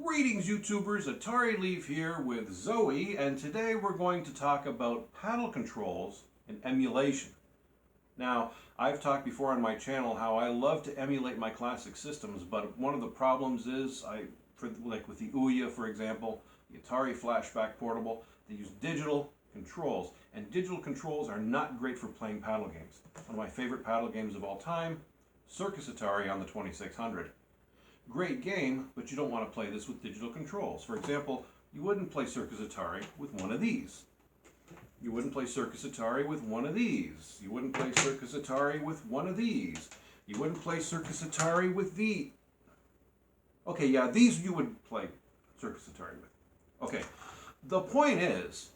Greetings YouTubers, Atari Leaf here with Zoe, and today we're going to talk about paddle controls and emulation. Now, I've talked before on my channel how I love to emulate my classic systems, but one of the problems is, like with the Ouya for example, the Atari Flashback Portable, they use digital controls, and digital controls are not great for playing paddle games. One of my favorite paddle games of all time, Circus Atari on the 2600. Great game, but you don't want to play this with digital controls. For example, you wouldn't play Circus Atari with one of these. You wouldn't play Circus Atari with one of these. You wouldn't play Circus Atari with one of these. You wouldn't play Circus Atari with the... Okay, yeah, these you would play Circus Atari with. Okay, the point is,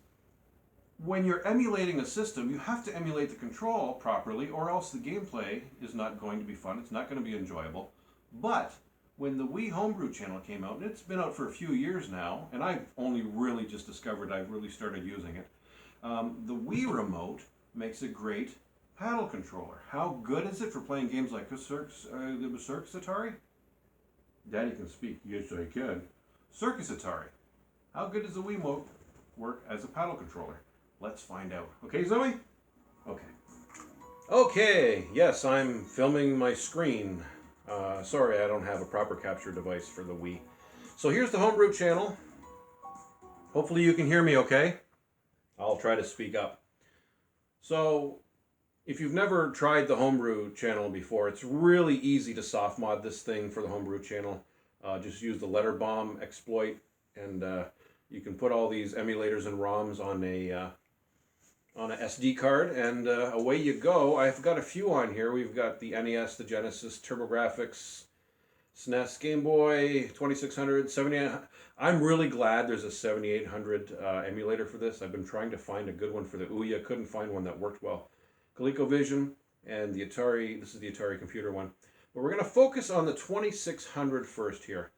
when you're emulating a system, you have to emulate the control properly, or else the gameplay is not going to be fun. It's not going to be enjoyable. But when the Wii Homebrew Channel came out, and it's been out for a few years now, and I've only really just discovered I've really started using it, the Wii Remote makes a great paddle controller. How good is it for playing games like the Circus Atari? Daddy can speak. Yes, I can. Circus Atari. How good does the Wiimote work as a paddle controller? Let's find out. Okay, Zoe? Okay. Okay, yes, I'm filming my screen. Sorry, I don't have a proper capture device for the Wii. So here's the Homebrew Channel. Hopefully you can hear me okay. I'll try to speak up. So, if you've never tried the Homebrew Channel before, it's really easy to soft mod this thing for the Homebrew Channel. Just use the letter bomb exploit, and you can put all these emulators and ROMs on a SD card, and away you go. I've got a few on here. We've got the NES, the Genesis, TurboGrafx, SNES, Game Boy, 2600, 7800. I'm really glad there's a 7800 emulator for this. I've been trying to find a good one for the Ouya. Couldn't find one that worked well. ColecoVision and the Atari. This is the Atari computer one. But we're going to focus on the 2600 first here.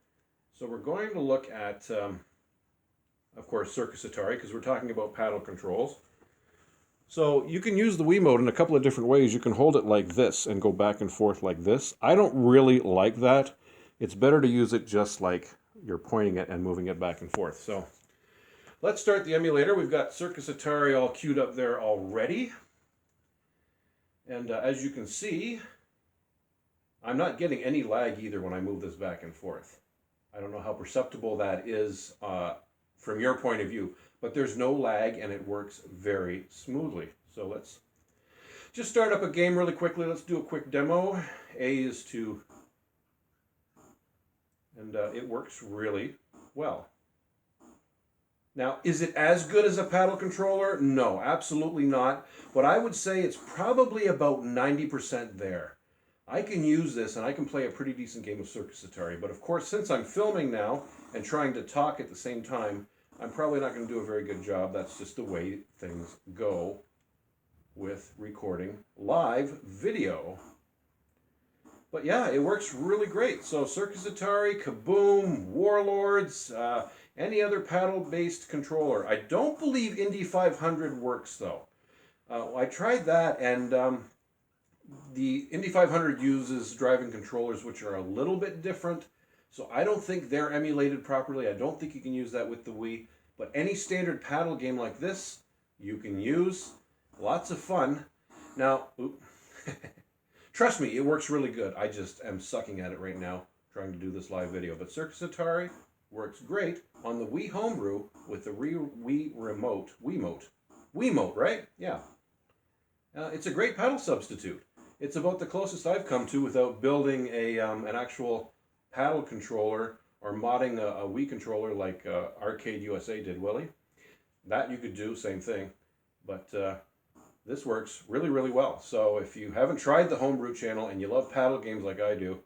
So we're going to look at, of course, Circus Atari, because we're talking about paddle controls. So you can use the Wiimote in a couple of different ways. You can hold it like this and go back and forth like this. I don't really like that. It's better to use it just like you're pointing it and moving it back and forth. So let's start the emulator. We've got Circus Atari all queued up there already. And as you can see, I'm not getting any lag either when I move this back and forth. I don't know how perceptible that is from your point of view. But there's no lag, and it works very smoothly. So let's just start up a game really quickly. Let's do a quick demo. A is to... And it works really well. Now, is it as good as a paddle controller? No, absolutely not. But I would say it's probably about 90% there. I can use this, and I can play a pretty decent game of Circus Atari. But of course, since I'm filming now and trying to talk at the same time, I'm probably not going to do a very good job. That's just the way things go with recording live video. But yeah, it works really great. So Circus Atari, Kaboom, Warlords, any other paddle-based controller. I don't believe Indy 500 works though. I tried that, and the Indy 500 uses driving controllers which are a little bit different. So I don't think they're emulated properly. I don't think you can use that with the Wii. But any standard paddle game like this, you can use. Lots of fun. Now, trust me, it works really good. I just am sucking at it right now, trying to do this live video. But Circus Atari works great on the Wii Homebrew with the Wii Remote. Wiimote, right? Yeah. It's a great paddle substitute. It's about the closest I've come to without building an actual paddle controller or modding a Wii controller like Arcade USA did, Willie. That you could do, same thing. But this works really, really well. So if you haven't tried the Homebrew Channel and you love paddle games like I do,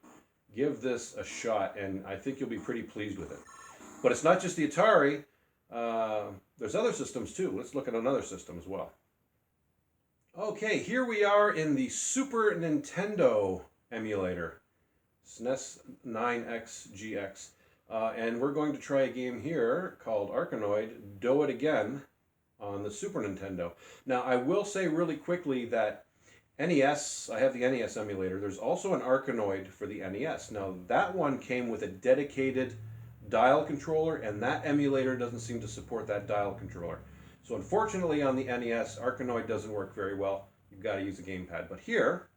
give this a shot, and I think you'll be pretty pleased with it. But it's not just the Atari. There's other systems too. Let's look at another system as well. Okay, here we are in the Super Nintendo emulator. SNES 9X GX. And we're going to try a game here called Arkanoid, Do It Again, on the Super Nintendo. Now, I will say really quickly that NES, I have the NES emulator. There's also an Arkanoid for the NES. Now, that one came with a dedicated dial controller, and that emulator doesn't seem to support that dial controller. So unfortunately on the NES, Arkanoid doesn't work very well. You've got to use a gamepad. But here,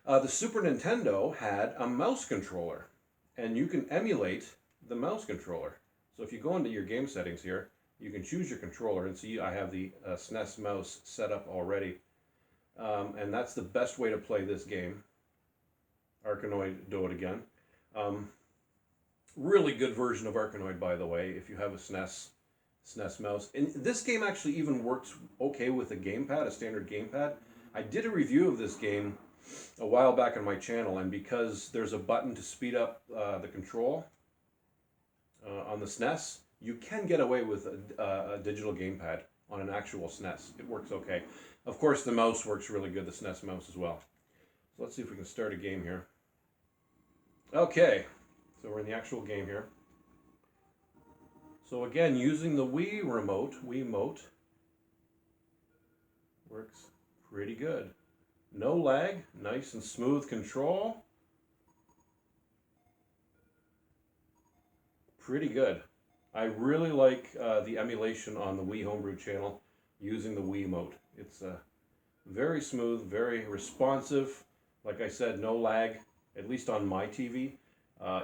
the Super Nintendo had a mouse controller, and you can emulate the mouse controller. So if you go into your game settings here, you can choose your controller, and see I have the SNES mouse set up already. And that's the best way to play this game. Arkanoid, do it again. Really good version of Arkanoid, by the way, if you have a SNES mouse. And this game actually even works okay with a gamepad, a standard gamepad. I did a review of this game a while back on my channel, and because there's a button to speed up the control on the SNES, you can get away with a digital gamepad on an actual SNES. It works okay. Of course, the mouse works really good, the SNES mouse as well. So let's see if we can start a game here. Okay, so we're in the actual game here. So again, using the Wii remote, Wiimote, works pretty good. No lag, nice and smooth control. Pretty good. I really like the emulation on the Wii Homebrew Channel using the Wiimote. It's very smooth, very responsive. Like I said, no lag, at least on my TV.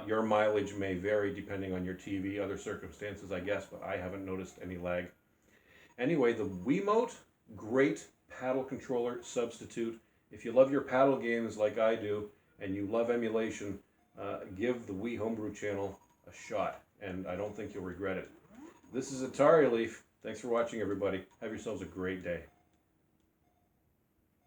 Your mileage may vary depending on your TV, other circumstances, I guess, but I haven't noticed any lag. Anyway, the Wiimote, great paddle controller substitute. If you love your paddle games like I do, and you love emulation, give the Wii Homebrew Channel a shot, and I don't think you'll regret it. This is Atari Leaf. Thanks for watching, everybody. Have yourselves a great day.